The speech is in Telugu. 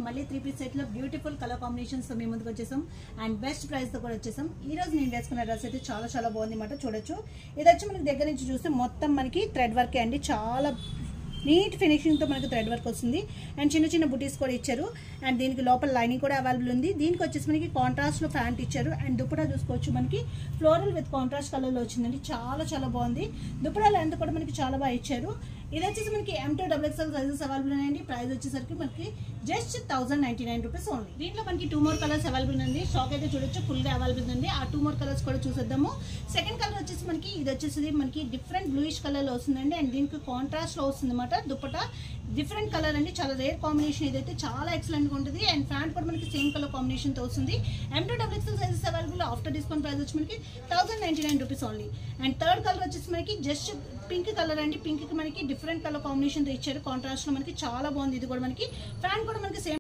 మళ్ళీ 3 పీస్ సెట్ లో బ్యూటిఫుల్ కలర్ కాంబినేషన్స్ తో మీ ముందుకు వచ్చేసాం అండ్ బెస్ట్ ప్రైస్ తో కూడా వచ్చేసాం. ఈ రోజు నేను వేసుకున్న డ్రెస్ అయితే చాలా చాలా బాగుంది అన్నమాట. చూడొచ్చు, ఇది వచ్చి మనకి దగ్గర నుంచి చూస్తే మొత్తం మనకి థ్రెడ్ వర్క్ అండి. చాలా నీట్ ఫినిషింగ్ తో మనకి థ్రెడ్ వర్క్ వస్తుంది అండ్ చిన్న చిన్న బుటీస్ కూడా ఇచ్చారు అండ్ దీనికి లోపల లైనింగ్ కూడా అవైలబుల్ ఉంది. దీనికి వచ్చేసి మనకి కాంట్రాస్ట్ లో ప్యాంట్ ఇచ్చారు అండ్ దుపట్టా చూసుకోవచ్చు, మనకి ఫ్లోరల్ విత్ కాంట్రాస్ట్ కలర్ లో వచ్చిందండి. చాలా చాలా బాగుంది. దుపట్టా లెంత్ కూడా మనకి చాలా బాగా ఇచ్చారు. ఇది వచ్చేసి మనకి M2XXL సైజెస్ అవైలబుల్ ఉన్నాయండి. ప్రైస్ వచ్చేసరికి మనకి జస్ట్ 1099 రూపీస్ ఓన్లీ. దీంట్లో మనకి 2 more కలర్స్ అవైలబుల్ ఉంది. స్టాక్ అయితే చూడొచ్చు, ఫుల్ గా అవైలబుల్ ఉంది. ఆ 2 more కలర్స్ కూడా చూసేద్దాము. సెకండ్ కలర్ వచ్చేసి మనకి ఇది వచ్చేసి మనకి డిఫరెంట్ బ్లూయిష్ కలర్ లో వస్తుందండి అండ్ దీనికి కాంట్రాస్ట్ లో వస్తుంది అనమాట. దుపట్టా డిఫరెంట్ కలర్ అండి, చాలా రేర్ కాంబినేషన్. ఇదైతే చాలా ఎక్సలెంట్ గా ఉంటుంది అండ్ ప్యాంట్ కూడా మనకి సేమ్ కలర్ కాంబినేషన్ తో వస్తుంది. M2XXL sizes available. After discount price వచ్చి మనకి 1099 rupees only. And third colour వచ్చేసి మనకి జస్ట్ పింక్ కలర్ అండి. పింక్ కి మనకి డిఫరెంట్ కలర్ కాంబినేషన్ తో ఇచ్చారు. కాంట్రాస్ట్ లో మనకి చాలా బాగుంది. ఇది కూడా మనకి ప్యాంట్ కూడా మనకి సేమ్